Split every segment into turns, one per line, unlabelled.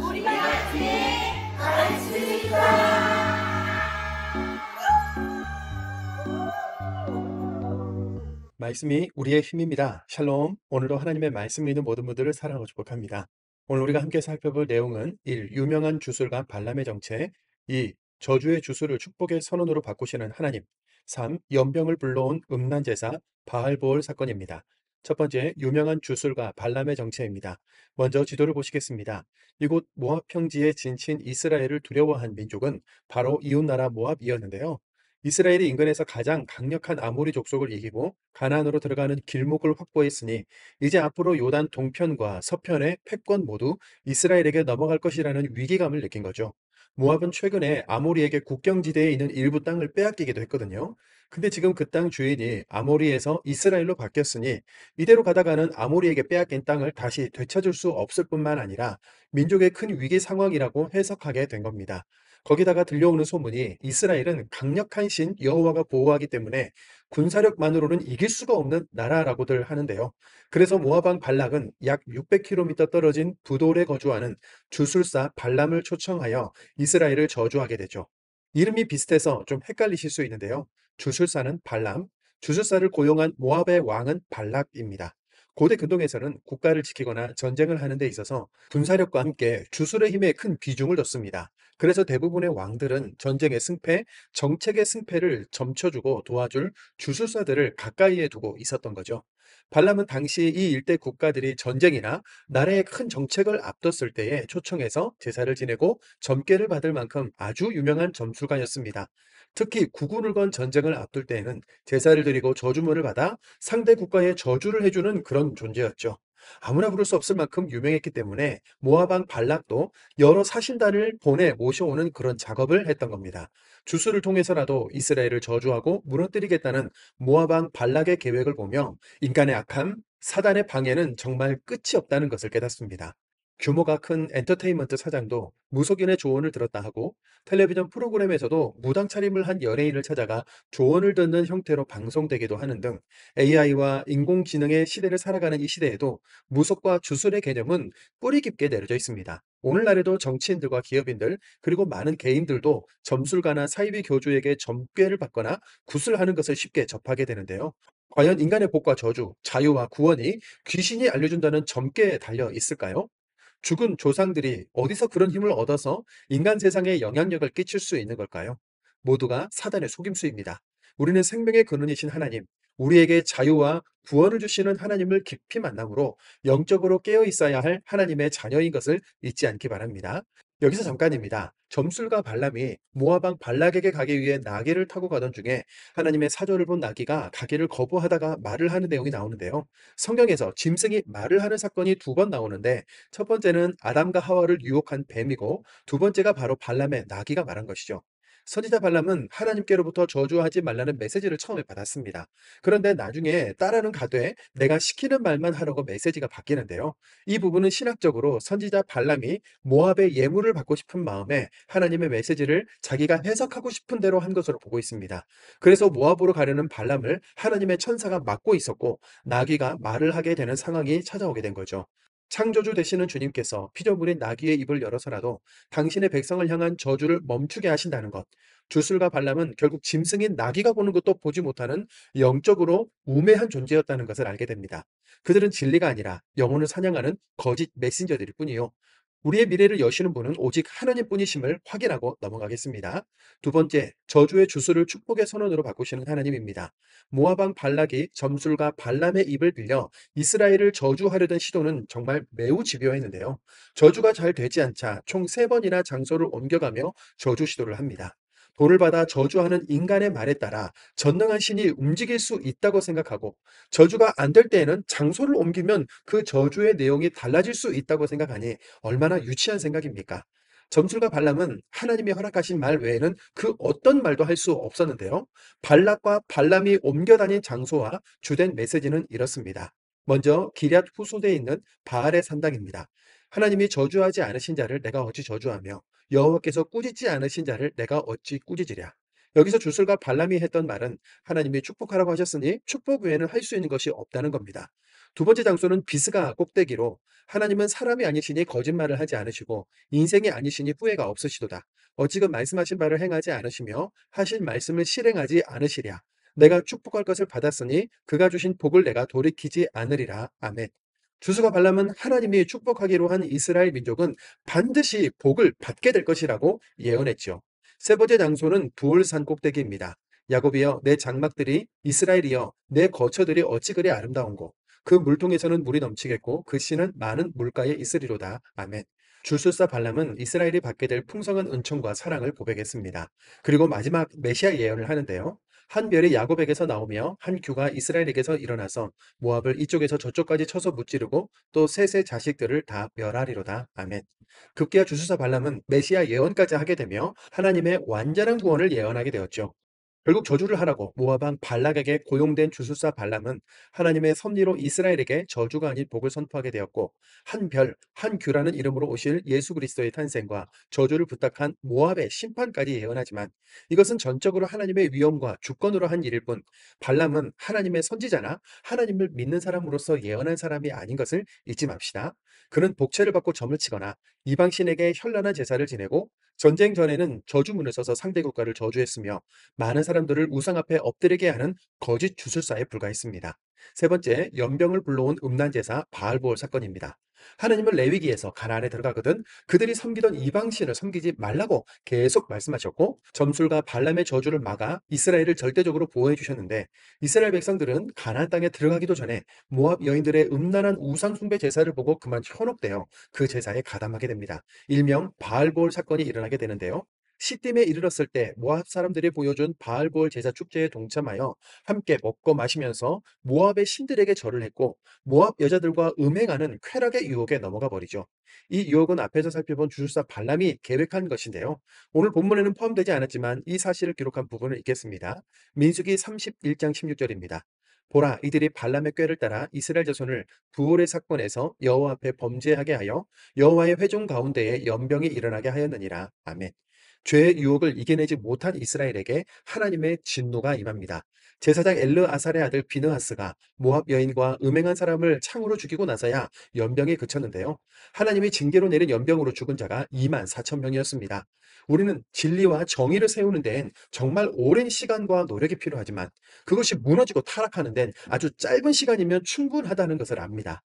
우리 같이 말씀입니다.
말씀이 우리의 힘입니다. 샬롬. 오늘도 하나님의 말씀 믿는 모든 분들을 사랑하고 축복합니다. 오늘 우리가 함께 살펴볼 내용은 1. 유명한 주술가 발람의 정체. 2. 저주의 주술을 축복의 선언으로 바꾸시는 하나님. 3. 연병을 불러온 음란제사 바알보올 사건입니다. 첫 번째, 유명한 주술가 발람의 정체입니다. 먼저 지도를 보시겠습니다. 이곳 모압 평지에 진친 이스라엘을 두려워한 민족은 바로 이웃나라 모압이었는데요. 이스라엘이 인근에서 가장 강력한 아모리 족속을 이기고 가나안으로 들어가는 길목을 확보했으니 이제 앞으로 요단 동편과 서편의 패권 모두 이스라엘에게 넘어갈 것이라는 위기감을 느낀 거죠. 모압은 최근에 아모리에게 국경지대에 있는 일부 땅을 빼앗기기도 했거든요. 근데 지금 그 땅 주인이 아모리에서 이스라엘로 바뀌었으니 이대로 가다가는 아모리에게 빼앗긴 땅을 다시 되찾을 수 없을 뿐만 아니라 민족의 큰 위기 상황이라고 해석하게 된 겁니다. 거기다가 들려오는 소문이 이스라엘은 강력한 신 여호와가 보호하기 때문에 군사력만으로는 이길 수가 없는 나라라고들 하는데요. 그래서 모압 왕 발락은 약 600km 떨어진 부돌에 거주하는 주술사 발람을 초청하여 이스라엘을 저주하게 되죠. 이름이 비슷해서 좀 헷갈리실 수 있는데요. 주술사는 발람, 주술사를 고용한 모압의 왕은 발락입니다. 고대 근동에서는 국가를 지키거나 전쟁을 하는 데 있어서 군사력과 함께 주술의 힘에 큰 비중을 뒀습니다. 그래서 대부분의 왕들은 전쟁의 승패, 정책의 승패를 점쳐주고 도와줄 주술사들을 가까이에 두고 있었던 거죠. 발람은 당시 이 일대 국가들이 전쟁이나 나라의 큰 정책을 앞뒀을 때에 초청해서 제사를 지내고 점괘를 받을 만큼 아주 유명한 점술가였습니다. 특히 국운을 건 전쟁을 앞둘 때에는 제사를 드리고 저주문을 받아 상대 국가에 저주를 해주는 그런 존재였죠. 아무나 부를 수 없을 만큼 유명했기 때문에 모아방 발락도 여러 사신단을 보내 모셔오는 그런 작업을 했던 겁니다. 주수를 통해서라도 이스라엘을 저주하고 무너뜨리겠다는 모아방 발락의 계획을 보며 인간의 악함, 사단의 방해는 정말 끝이 없다는 것을 깨닫습니다. 규모가 큰 엔터테인먼트 사장도 무속인의 조언을 들었다 하고 텔레비전 프로그램에서도 무당 차림을 한 연예인을 찾아가 조언을 듣는 형태로 방송되기도 하는 등 AI와 인공지능의 시대를 살아가는 이 시대에도 무속과 주술의 개념은 뿌리 깊게 내려져 있습니다. 오늘날에도 정치인들과 기업인들 그리고 많은 개인들도 점술가나 사이비 교주에게 점괘를 받거나 구슬하는 것을 쉽게 접하게 되는데요. 과연 인간의 복과 저주, 자유와 구원이 귀신이 알려준다는 점괘에 달려 있을까요? 죽은 조상들이 어디서 그런 힘을 얻어서 인간 세상에 영향력을 끼칠 수 있는 걸까요? 모두가 사단의 속임수입니다. 우리는 생명의 근원이신 하나님, 우리에게 자유와 구원을 주시는 하나님을 깊이 만남으로 영적으로 깨어 있어야 할 하나님의 자녀인 것을 잊지 않기 바랍니다. 여기서 잠깐입니다. 점술가 발람이 모아방 발락에게 가기 위해 나귀를 타고 가던 중에 하나님의 사조를 본 나귀가 가기를 거부하다가 말을 하는 내용이 나오는데요. 성경에서 짐승이 말을 하는 사건이 두 번 나오는데 첫 번째는 아담과 하와를 유혹한 뱀이고 두 번째가 바로 발람의 나귀가 말한 것이죠. 선지자 발람은 하나님께로부터 저주하지 말라는 메시지를 처음에 받았습니다. 그런데 나중에 따라는 가되 내가 시키는 말만 하라고 메시지가 바뀌는데요. 이 부분은 신학적으로 선지자 발람이 모압의 예물을 받고 싶은 마음에 하나님의 메시지를 자기가 해석하고 싶은 대로 한 것으로 보고 있습니다. 그래서 모압으로 가려는 발람을 하나님의 천사가 막고 있었고 나귀가 말을 하게 되는 상황이 찾아오게 된 거죠. 창조주 되시는 주님께서 피조물인 나귀의 입을 열어서라도 당신의 백성을 향한 저주를 멈추게 하신다는 것. 주술과 발람은 결국 짐승인 나귀가 보는 것도 보지 못하는 영적으로 우매한 존재였다는 것을 알게 됩니다. 그들은 진리가 아니라 영혼을 사냥하는 거짓 메신저들일 뿐이요. 우리의 미래를 여시는 분은 오직 하나님뿐이심을 확인하고 넘어가겠습니다. 두 번째, 저주의 주술을 축복의 선언으로 바꾸시는 하나님입니다. 모압 왕 발락이 점술가 발람의 입을 빌려 이스라엘을 저주하려던 시도는 정말 매우 집요했는데요. 저주가 잘 되지 않자 총 3번이나 장소를 옮겨가며 저주 시도를 합니다. 돌을 받아 저주하는 인간의 말에 따라 전능한 신이 움직일 수 있다고 생각하고 저주가 안 될 때에는 장소를 옮기면 그 저주의 내용이 달라질 수 있다고 생각하니 얼마나 유치한 생각입니까? 점술가 발람은 하나님이 허락하신 말 외에는 그 어떤 말도 할 수 없었는데요. 발락과 발람이 옮겨 다닌 장소와 주된 메시지는 이렇습니다. 먼저 기럇 후소대에 있는 바알의 산당입니다. 하나님이 저주하지 않으신 자를 내가 어찌 저주하며 여호와께서 꾸짖지 않으신 자를 내가 어찌 꾸짖으랴. 여기서 주술과 발람이 했던 말은 하나님이 축복하라고 하셨으니 축복 외에는 할 수 있는 것이 없다는 겁니다. 두 번째 장소는 비스가 꼭대기로 하나님은 사람이 아니시니 거짓말을 하지 않으시고 인생이 아니시니 후회가 없으시도다. 어찌금 말씀하신 바를 행하지 않으시며 하신 말씀을 실행하지 않으시랴. 내가 축복할 것을 받았으니 그가 주신 복을 내가 돌이키지 않으리라. 아멘. 주수가 발람은 하나님이 축복하기로 한 이스라엘 민족은 반드시 복을 받게 될 것이라고 예언했죠. 세 번째 장소는 부올산 꼭대기입니다. 야곱이여 내 장막들이 이스라엘이여 내 거처들이 어찌 그리 아름다운고 그 물통에서는 물이 넘치겠고 그 씨는 많은 물가에 있으리로다. 아멘. 줄술사 발람은 이스라엘이 받게 될 풍성한 은총과 사랑을 고백했습니다. 그리고 마지막 메시아 예언을 하는데요. 한 별이 야곱에게서 나오며 한 규가 이스라엘에게서 일어나서 모압을 이쪽에서 저쪽까지 쳐서 무찌르고 또 셋의 자식들을 다 멸하리로다. 아멘. 급기야 주술사 발람은 메시아 예언까지 하게 되며 하나님의 완전한 구원을 예언하게 되었죠. 결국 저주를 하라고 모압 왕 발락에게 고용된 주술사 발람은 하나님의 섭리로 이스라엘에게 저주가 아닌 복을 선포하게 되었고 한 별, 한 규라는 이름으로 오실 예수 그리스도의 탄생과 저주를 부탁한 모압의 심판까지 예언하지만 이것은 전적으로 하나님의 위엄과 주권으로 한 일일 뿐 발람은 하나님의 선지자나 하나님을 믿는 사람으로서 예언한 사람이 아닌 것을 잊지 맙시다. 그는 복채를 받고 점을 치거나 이방신에게 현란한 제사를 지내고 전쟁 전에는 저주문을 써서 상대 국가를 저주했으며 많은 사람들을 우상 앞에 엎드리게 하는 거짓 주술사에 불과했습니다. 세 번째, 연병을 불러온 음란제사 바알보올 사건입니다. 하나님은 레위기에서 가나안에 들어가거든 그들이 섬기던 이방신을 섬기지 말라고 계속 말씀하셨고 점술과 발람의 저주를 막아 이스라엘을 절대적으로 보호해 주셨는데 이스라엘 백성들은 가나안 땅에 들어가기도 전에 모압 여인들의 음란한 우상 숭배 제사를 보고 그만 현혹되어 그 제사에 가담하게 됩니다. 일명 바알보올 사건이 일어나게 되는데요. 시딤에 이르렀을 때 모압 사람들이 보여준 바알보올 제사 축제에 동참하여 함께 먹고 마시면서 모압의 신들에게 절을 했고 모압 여자들과 음행하는 쾌락의 유혹에 넘어가 버리죠. 이 유혹은 앞에서 살펴본 주술사 발람이 계획한 것인데요. 오늘 본문에는 포함되지 않았지만 이 사실을 기록한 부분을 읽겠습니다. 민수기 31장 16절입니다. 보라, 이들이 발람의 꾀를 따라 이스라엘 자손을 부올의 사건에서 여호와 앞에 범죄하게 하여 여호와의 회중 가운데에 연병이 일어나게 하였느니라. 아멘. 죄의 유혹을 이겨내지 못한 이스라엘에게 하나님의 진노가 임합니다. 제사장 엘르아살의 아들 비느하스가 모압 여인과 음행한 사람을 창으로 죽이고 나서야 연병이 그쳤는데요. 하나님이 징계로 내린 연병으로 죽은 자가 2만 4천 명이었습니다. 우리는 진리와 정의를 세우는 데엔 정말 오랜 시간과 노력이 필요하지만 그것이 무너지고 타락하는 데는 아주 짧은 시간이면 충분하다는 것을 압니다.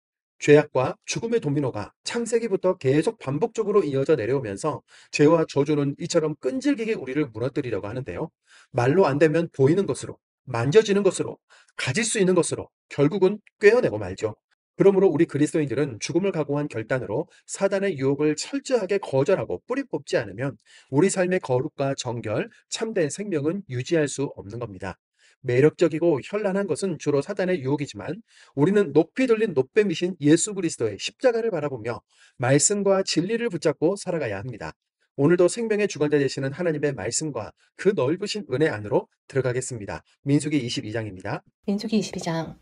죄악과 죽음의 도미노가 창세기부터 계속 반복적으로 이어져 내려오면서 죄와 저주는 이처럼 끈질기게 우리를 무너뜨리려고 하는데요. 말로 안 되면 보이는 것으로, 만져지는 것으로, 가질 수 있는 것으로 결국은 꿰어내고 말죠. 그러므로 우리 그리스도인들은 죽음을 각오한 결단으로 사단의 유혹을 철저하게 거절하고 뿌리 뽑지 않으면 우리 삶의 거룩과 정결, 참된 생명은 유지할 수 없는 겁니다. 매력적이고 현란한 것은 주로 사단의 유혹이지만 우리는 높이 들린 높뱀이신 예수 그리스도의 십자가를 바라보며 말씀과 진리를 붙잡고 살아가야 합니다. 오늘도 생명의 주관자 되시는 하나님의 말씀과 그 넓으신 은혜 안으로 들어가겠습니다. 민수기 22장입니다.
민수기 22장.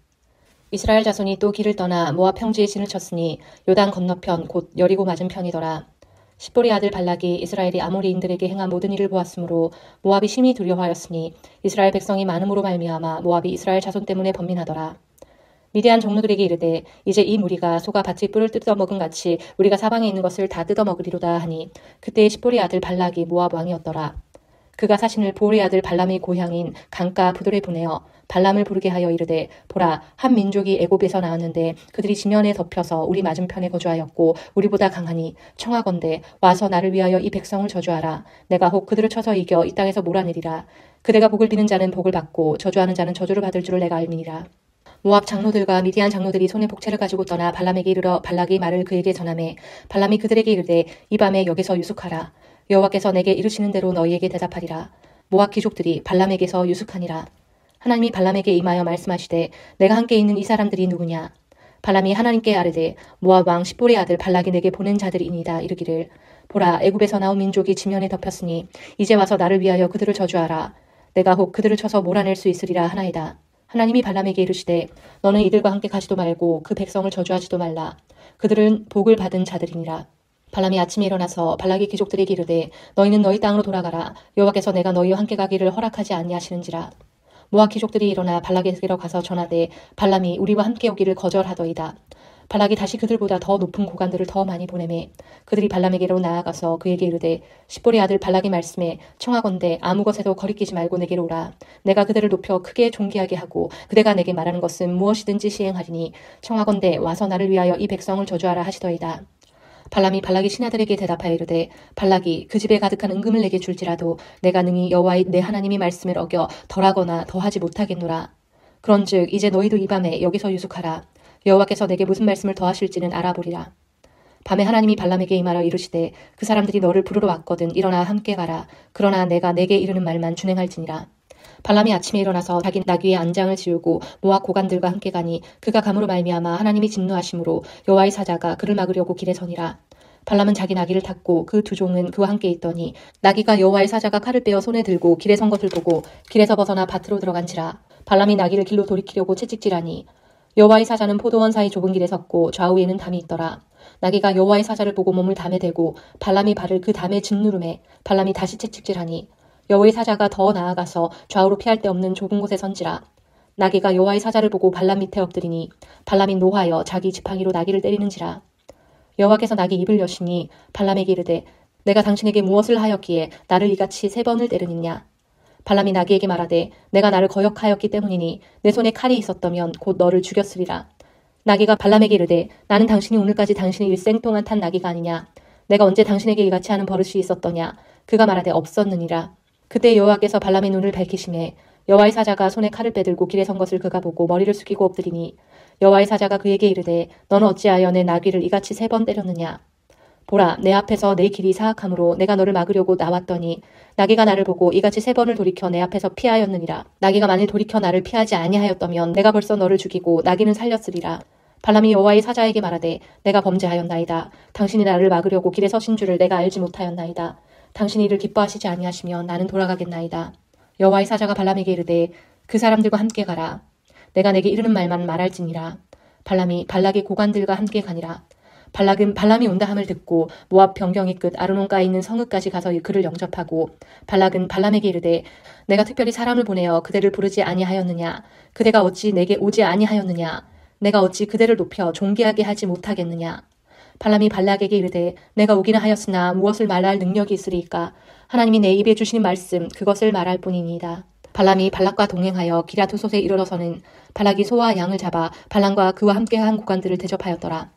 이스라엘 자손이 또 길을 떠나 모압 평지에 진을 쳤으니 요단 건너편 곧 여리고 맞은편이더라. 십볼의 아들 발락이 이스라엘이 아모리인들에게 행한 모든 일을 보았으므로 모압이 심히 두려워하였으니 이스라엘 백성이 많음으로 말미암아 모압이 이스라엘 자손 때문에 번민하더라. 미디안 종로들에게 이르되 이제 이 무리가 소가 밭의 뿔을 뜯어먹은 같이 우리가 사방에 있는 것을 다 뜯어먹으리로다 하니 그때의 십볼의 아들 발락이 모압 왕이었더라. 그가 사신을 보올의 아들 발람의 고향인 강가 부돌에 보내어 발람을 부르게 하여 이르되 보라 한 민족이 애굽에서 나왔는데 그들이 지면에 덮여서 우리 맞은편에 거주하였고 우리보다 강하니 청하건대 와서 나를 위하여 이 백성을 저주하라. 내가 혹 그들을 쳐서 이겨 이 땅에서 몰아내리라. 그대가 복을 비는 자는 복을 받고 저주하는 자는 저주를 받을 줄을 내가 알미니라. 모압 장로들과 미디안 장로들이 손에 복채를 가지고 떠나 발람에게 이르러 발락이 말을 그에게 전하매 발람이 그들에게 이르되 이 밤에 여기서 유숙하라. 여호와께서 내게 이르시는 대로 너희에게 대답하리라. 모압 귀족들이 발람에게서 유숙하니라. 하나님이 발람에게 임하여 말씀하시되 내가 함께 있는 이 사람들이 누구냐. 발람이 하나님께 아뢰되 모압 왕 십볼의 아들 발락이 내게 보낸 자들이니이다. 이르기를 보라 애굽에서 나온 민족이 지면에 덮였으니 이제 와서 나를 위하여 그들을 저주하라. 내가 혹 그들을 쳐서 몰아낼 수 있으리라 하나이다. 하나님이 발람에게 이르시되 너는 이들과 함께 가지도 말고 그 백성을 저주하지도 말라. 그들은 복을 받은 자들이니라. 발람이 아침에 일어나서 발락의 귀족들에게 이르되 너희는 너희 땅으로 돌아가라. 여호와께서 내가 너희와 함께 가기를 허락하지 아니하시는지라. 모압 귀족들이 일어나 발락에게로 가서 전하되 발람이 우리와 함께 오기를 거절하더이다. 발락이 다시 그들보다 더 높은 고관들을 더 많이 보내매 그들이 발람에게로 나아가서 그에게 이르되 십볼의 아들 발락의 말씀에 청하건대 아무 것에도 거리끼지 말고 내게로 오라. 내가 그들을 높여 크게 존귀하게 하고 그대가 내게 말하는 것은 무엇이든지 시행하리니 청하건대 와서 나를 위하여 이 백성을 저주하라 하시더이다. 발람이 발락의 신하들에게 대답하여 이르되 발락이 그 집에 가득한 은금을 내게 줄지라도 내가 능히 여호와의 내 하나님의 말씀을 어겨 덜하거나 더하지 못하겠노라. 그런즉 이제 너희도 이 밤에 여기서 유숙하라. 여호와께서 내게 무슨 말씀을 더하실지는 알아보리라. 밤에 하나님이 발람에게 임하여 이르시되 그 사람들이 너를 부르러 왔거든 일어나 함께 가라. 그러나 내가 내게 이르는 말만 준행할지니라. 발람이 아침에 일어나서 자기 나귀의 안장을 지우고 모압 고관들과 함께 가니 그가 감으로 말미암아 하나님이 진노하심으로 여호와의 사자가 그를 막으려고 길에 서니라. 발람은 자기 나귀를 탔고 그 두 종은 그와 함께 있더니 나귀가 여호와의 사자가 칼을 빼어 손에 들고 길에 선 것을 보고 길에서 벗어나 밭으로 들어간지라. 발람이 나귀를 길로 돌이키려고 채찍질하니 여호와의 사자는 포도원 사이 좁은 길에 섰고 좌우에는 담이 있더라. 나귀가 여호와의 사자를 보고 몸을 담에 대고 발람이 발을 그 담에 짓누르매 발람이 다시 채찍질하니 여호와의 사자가 더 나아가서 좌우로 피할 데 없는 좁은 곳에 선지라. 나귀가 여호와의 사자를 보고 발람 밑에 엎드리니 발람이 노하여 자기 지팡이로 나귀를 때리는지라. 여호와께서 나귀 입을 여시니 발람에게 이르되 내가 당신에게 무엇을 하였기에 나를 이같이 3번을 때리느냐. 발람이 나귀에게 말하되 내가 나를 거역하였기 때문이니 내 손에 칼이 있었다면 곧 너를 죽였으리라. 나귀가 발람에게 이르되 나는 당신이 오늘까지 당신의 일생 동안 탄 나귀가 아니냐. 내가 언제 당신에게 이같이 하는 버릇이 있었더냐. 그가 말하되 없었느니라. 그때 여호와께서 발람의 눈을 밝히시매 여호와의 사자가 손에 칼을 빼들고 길에 선 것을 그가 보고 머리를 숙이고 엎드리니 여호와의 사자가 그에게 이르되 너는 어찌하여 내 나귀를 이같이 3번 때렸느냐. 보라 내 앞에서 내 길이 사악함으로 내가 너를 막으려고 나왔더니 나귀가 나를 보고 이같이 3번을 돌이켜 내 앞에서 피하였느니라. 나귀가 만일 돌이켜 나를 피하지 아니하였다면 내가 벌써 너를 죽이고 나귀는 살렸으리라. 발람이 여호와의 사자에게 말하되 내가 범죄하였나이다. 당신이 나를 막으려고 길에 서신 줄을 내가 알지 못하였나이다. 당신이 이를 기뻐하시지 아니하시면 나는 돌아가겠나이다. 여호와의 사자가 발람에게 이르되 그 사람들과 함께 가라. 내가 내게 이르는 말만 말할지니라. 발람이 발락의 고관들과 함께 가니라. 발락은 발람이 온다 함을 듣고 모압 변경의 끝 아르논가에 있는 성읍까지 가서 그를 영접하고 발락은 발람에게 이르되 내가 특별히 사람을 보내어 그대를 부르지 아니하였느냐. 그대가 어찌 내게 오지 아니하였느냐. 내가 어찌 그대를 높여 존귀하게 하지 못하겠느냐. 발람이 발락에게 이르되 내가 오기는 하였으나 무엇을 말할 능력이 있으리까. 하나님이 내 입에 주시는 말씀 그것을 말할 뿐이니이다. 발람이 발락과 동행하여 기랴투솥에 이르러서는 발락이 소와 양을 잡아 발람과 그와 함께한 고관들을 대접하였더라.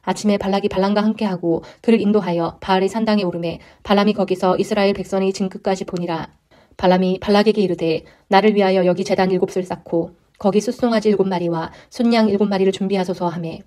아침에 발락이 발람과 함께하고 그를 인도하여 바알의 산당에 오르매 발람이 거기서 이스라엘 백성의 진끝까지 보니라. 발람이 발락에게 이르되 나를 위하여 여기 제단 7을 쌓고 거기 숫송아지 7마리와 순양 7마리를 준비하소서 하매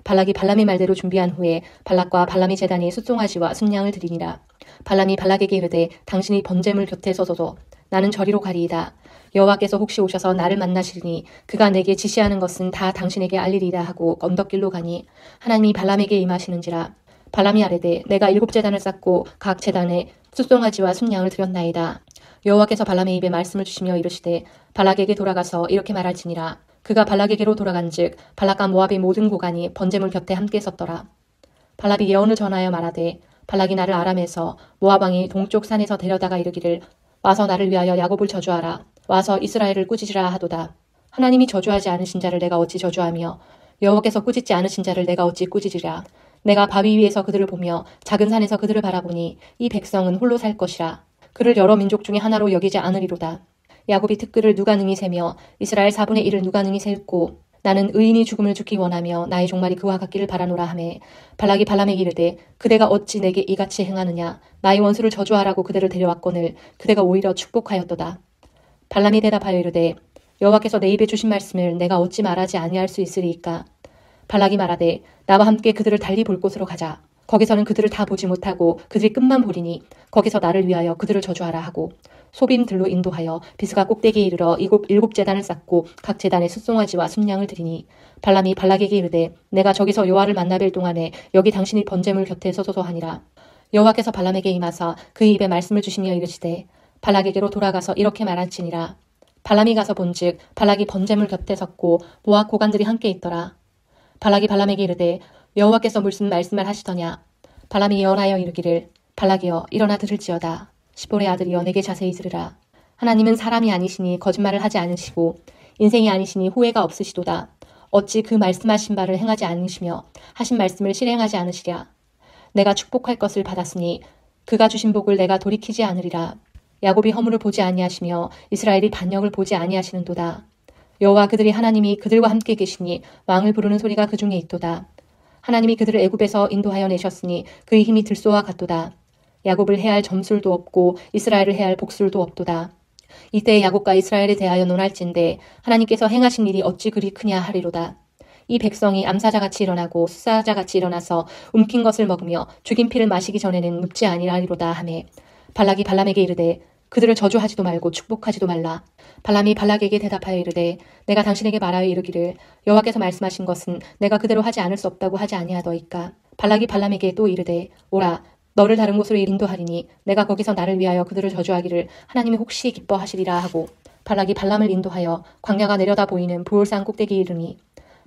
발락이 발람의 말대로 준비한 후에 발락과 발람의 제단에 숫송아지와 순양을 드리니라. 발람이 발락에게 이르되 당신이 번제물 곁에 서소서. 나는 저리로 가리이다. 여호와께서 혹시 오셔서 나를 만나시리니 그가 내게 지시하는 것은 다 당신에게 알리리이다 하고 언덕길로 가니 하나님이 발람에게 임하시는지라. 발람이 아뢰되 내가 7제단을 쌓고 각 제단에 숫송아지와 순양을 드렸나이다. 여호와께서 발람의 입에 말씀을 주시며 이르시되 발락에게 돌아가서 이렇게 말할지니라. 그가 발락에게로 돌아간즉 발락과 모압의 모든 고관이 번제물 곁에 함께 섰더라. 발락이 예언을 전하여 말하되 발락이 나를 아람에서 모압 왕이 동쪽 산에서 데려다가 이르기를 와서 나를 위하여 야곱을 저주하라. 와서 이스라엘을 꾸짖으라 하도다. 하나님이 저주하지 않으신 자를 내가 어찌 저주하며 여호와께서 꾸짖지 않으신 자를 내가 어찌 꾸짖으랴. 내가 바위 위에서 그들을 보며 작은 산에서 그들을 바라보니 이 백성은 홀로 살 것이라. 그를 여러 민족 중에 하나로 여기지 않으리로다. 야곱이 특글을 누가 능히 세며 이스라엘 4분의 1을 누가 능히 셀고 나는 의인이 죽음을 죽기 원하며 나의 종말이 그와 같기를 바라노라 하매 발락이 발람에게 이르되 그대가 어찌 내게 이같이 행하느냐. 나의 원수를 저주하라고 그대를 데려왔거늘 그대가 오히려 축복하였도다. 발람이 대답하여 이르되 여호와께서 내 입에 주신 말씀을 내가 어찌 말하지 아니할 수 있으리이까. 발락이 말하되 나와 함께 그들을 달리 볼 곳으로 가자. 거기서는 그들을 다 보지 못하고 그들이 끝만 보리니 거기서 나를 위하여 그들을 저주하라 하고 소빔들로 인도하여 비스가 꼭대기에 이르러 7제단을 쌓고 각 제단에 숫송아지와 순양을 드리니 발람이 발락에게 이르되 내가 저기서 여호와를 만나 뵐 동안에 여기 당신이 번제물 곁에 서소서 하니라. 여호와께서 발람에게 임하사 그의 입에 말씀을 주시며 이르시되 발락에게로 돌아가서 이렇게 말할지니라. 발람이 가서 본즉 발락이 번제물 곁에 섰고 모압 고관들이 함께 있더라. 발락이 발람에게 이르되 여호와께서 무슨 말씀을 하시더냐. 발람이 예언하여 이르기를 발락이여 일어나 들을지어다. 십볼의 아들이여 내게 자세히 들으라. 하나님은 사람이 아니시니 거짓말을 하지 않으시고 인생이 아니시니 후회가 없으시도다. 어찌 그 말씀하신 바를 행하지 않으시며 하신 말씀을 실행하지 않으시랴. 내가 축복할 것을 받았으니 그가 주신 복을 내가 돌이키지 않으리라. 야곱이 허물을 보지 아니하시며 이스라엘이 반역을 보지 아니하시는도다. 여호와 그들이 하나님이 그들과 함께 계시니 왕을 부르는 소리가 그 중에 있도다. 하나님이 그들을 애굽에서 인도하여 내셨으니 그의 힘이 들소와 같도다. 야곱을 해할 점술도 없고 이스라엘을 해할 복술도 없도다. 이때 야곱과 이스라엘에 대하여 논할진대 하나님께서 행하신 일이 어찌 그리 크냐 하리로다. 이 백성이 암사자같이 일어나고 수사자같이 일어나서 움킨 것을 먹으며 죽인 피를 마시기 전에는 눕지 아니하리로다 하매 발락이 발람에게 이르되 그들을 저주하지도 말고 축복하지도 말라. 발람이 발락에게 대답하여 이르되 내가 당신에게 말하여 이르기를 여호와께서 말씀하신 것은 내가 그대로 하지 않을 수 없다고 하지 아니하더이까. 발락이 발람에게 또 이르되 오라 너를 다른 곳으로 인도하리니 내가 거기서 나를 위하여 그들을 저주하기를 하나님이 혹시 기뻐하시리라 하고 발락이 발람을 인도하여 광야가 내려다 보이는 부올산 꼭대기에 이르니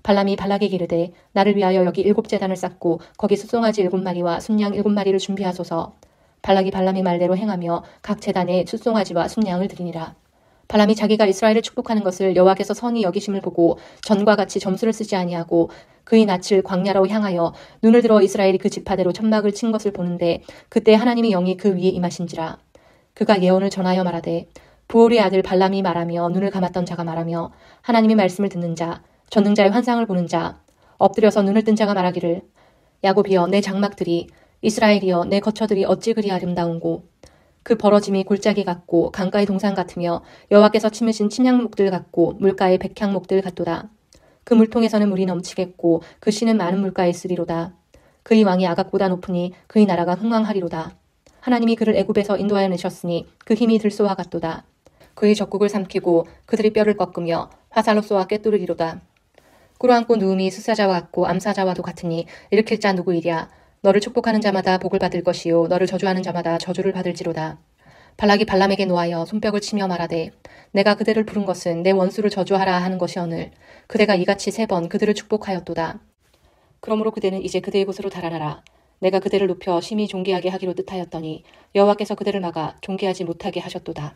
발람이 발락에게 이르되 나를 위하여 여기 7제단을 쌓고 거기 숫송아지 7마리와 순양 7마리를 준비하소서. 발락이 발람의 말대로 행하며 각 제단에 숫송아지와 순양을 드리니라. 발람이 자기가 이스라엘을 축복하는 것을 여호와께서 선히 여기심을 보고 전과 같이 점수를 쓰지 아니하고 그의 낯을 광야로 향하여 눈을 들어 이스라엘이 그 지파대로 천막을 친 것을 보는데 그때 하나님의 영이 그 위에 임하신지라. 그가 예언을 전하여 말하되 부올의 아들 발람이 말하며 눈을 감았던 자가 말하며 하나님의 말씀을 듣는 자 전능자의 환상을 보는 자 엎드려서 눈을 뜬 자가 말하기를 야곱이여 내 장막들이 이스라엘이여 내 거처들이 어찌 그리 아름다운고 그 벌어짐이 골짜기 같고 강가의 동산 같으며 여호와께서 치으신 침향목들 같고 물가의 백향목들 같도다. 그 물통에서는 물이 넘치겠고 그 씨는 많은 물가에 있으리로다. 그의 왕이 아각보다 높으니 그의 나라가 흥왕하리로다. 하나님이 그를 애굽에서 인도하여 내셨으니 그 힘이 들소와 같도다. 그의 적국을 삼키고 그들의 뼈를 꺾으며 화살로 쏘아 꿰뚫으리로다. 꿇어앉고 누움이 수사자와 같고 암사자와도 같으니 일으킬 자 누구이랴. 너를 축복하는 자마다 복을 받을 것이요 너를 저주하는 자마다 저주를 받을지로다. 발락이 발람에게 노하여 손뼉을 치며 말하되 내가 그대를 부른 것은 내 원수를 저주하라 하는 것이오늘 그대가 이같이 3번 그들을 축복하였도다. 그러므로 그대는 이제 그대의 곳으로 달아나라. 내가 그대를 높여 심히 존귀하게 하기로 뜻하였더니 여호와께서 그대를 막아 존귀하지 못하게 하셨도다.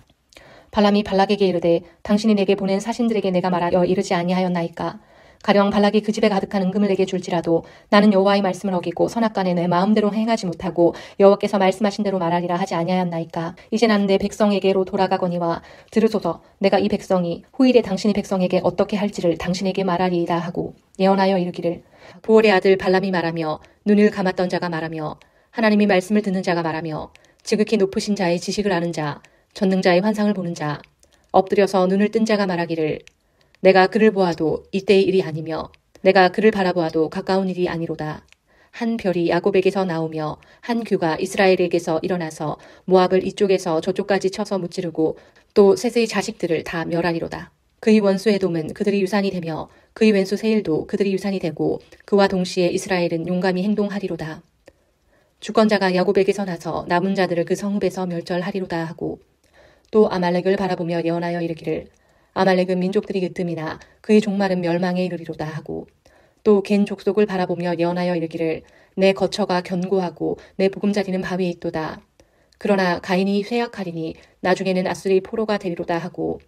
발람이 발락에게 이르되 당신이 내게 보낸 사신들에게 내가 말하여 이르지 아니하였나이까. 가령 발락이 그 집에 가득한 은금을 내게 줄지라도 나는 여호와의 말씀을 어기고 선악간에 내 마음대로 행하지 못하고 여호와께서 말씀하신 대로 말하리라 하지 아니하였나이까. 이제 나는 내 백성에게로 돌아가거니와 들으소서. 내가 이 백성이 후일에 당신의 백성에게 어떻게 할지를 당신에게 말하리이다 하고 예언하여 이르기를 부올의 아들 발람이 말하며 눈을 감았던 자가 말하며 하나님이 말씀을 듣는 자가 말하며 지극히 높으신 자의 지식을 아는 자 전능자의 환상을 보는 자 엎드려서 눈을 뜬 자가 말하기를 내가 그를 보아도 이때의 일이 아니며 내가 그를 바라보아도 가까운 일이 아니로다. 한 별이 야곱에게서 나오며 한 규가 이스라엘에게서 일어나서 모압을 이쪽에서 저쪽까지 쳐서 무찌르고 또 셋의 자식들을 다 멸하리로다. 그의 원수 에돔은 그들이 유산이 되며 그의 왼수 세일도 그들이 유산이 되고 그와 동시에 이스라엘은 용감히 행동하리로다. 주권자가 야곱에게서 나서 남은 자들을 그 성읍에서 멸절하리로다 하고 또 아말렉을 바라보며 예언하여 이르기를 아말렉은 민족들이 으뜸이나 그의 종말은 멸망에 이르리로다 하고 또 겐 족속을 바라보며 예언하여 이르기를 내 거처가 견고하고 내 보금자리는 바위에 있도다. 그러나 가인이 쇠약하리니 나중에는 아수르의 포로가 되리로다 하고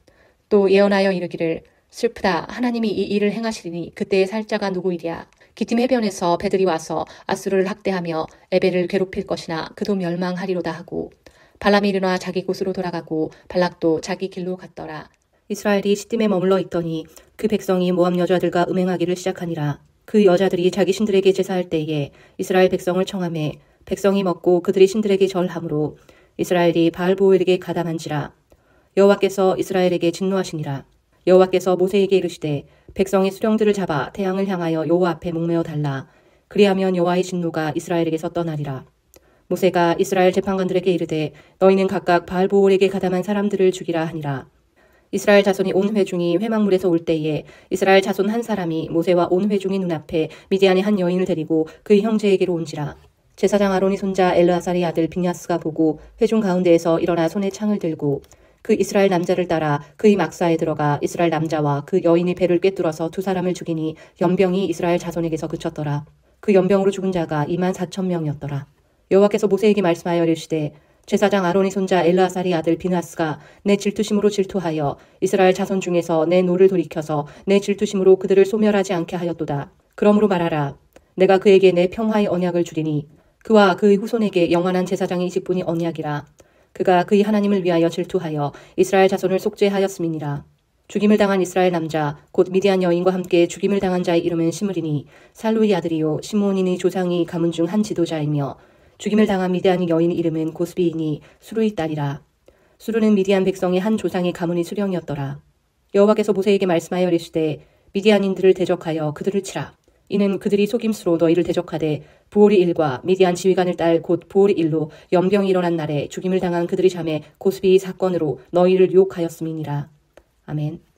또 예언하여 이르기를 슬프다. 하나님이 이 일을 행하시리니 그때의 살자가 누구이랴. 기팀 해변에서 배들이 와서 아수르를 학대하며 에벨을 괴롭힐 것이나 그도 멸망하리로다 하고 발람이 일어나 자기 곳으로 돌아가고 발락도 자기 길로 갔더라. 이스라엘이 시딤에 머물러 있더니 그 백성이 모압 여자들과 음행하기를 시작하니라. 그 여자들이 자기 신들에게 제사할 때에 이스라엘 백성을 청하매 백성이 먹고 그들이 신들에게 절함으로 이스라엘이 바알보엘에게 가담한지라. 여호와께서 이스라엘에게 진노하시니라. 여호와께서 모세에게 이르시되 백성의 수령들을 잡아 태양을 향하여 여호와 앞에 목매어 달라. 그리하면 여호와의 진노가 이스라엘에게서 떠나리라. 모세가 이스라엘 재판관들에게 이르되 너희는 각각 바알보엘에게 가담한 사람들을 죽이라 하니라. 이스라엘 자손이 온 회중이 회막물에서 올 때에 이스라엘 자손 한 사람이 모세와 온 회중의 눈앞에 미디안의 한 여인을 데리고 그의 형제에게로 온지라. 제사장 아론의 손자 엘르아살의 아들 빅야스가 보고 회중 가운데에서 일어나 손에 창을 들고 그 이스라엘 남자를 따라 그의 막사에 들어가 이스라엘 남자와 그 여인의 배를 꿰뚫어서 2사람을 죽이니 연병이 이스라엘 자손에게서 그쳤더라. 그 연병으로 죽은 자가 24,000명이었더라. 여호와께서 모세에게 말씀하여 이르시되 제사장 아론의 손자 엘르아살의 아들 비느하스가 내 질투심으로 질투하여 이스라엘 자손 중에서 내 노를 돌이켜서 내 질투심으로 그들을 소멸하지 않게 하였도다. 그러므로 말하라. 내가 그에게 내 평화의 언약을 주리니 그와 그의 후손에게 영원한 제사장의 이직분이 언약이라. 그가 그의 하나님을 위하여 질투하여 이스라엘 자손을 속죄하였음이니라. 죽임을 당한 이스라엘 남자 곧 미디안 여인과 함께 죽임을 당한 자의 이름은 시므리니 살루의 아들이요 시므온인의 조상이 가문 중 한 지도자이며 죽임을 당한 미디안의 여인 이름은 고스비이니 수루의 딸이라. 수루는 미디안 백성의 한 조상의 가문의 수령이었더라. 여호와께서 모세에게 말씀하여 이르시되 미디안인들을 대적하여 그들을 치라. 이는 그들이 속임수로 너희를 대적하되 부올의 일과 미디안 지휘관을 딸 곧 부올의 일로 연병이 일어난 날에 죽임을 당한 그들의 자매 고스비의 사건으로 너희를 유혹하였음이니라. 아멘.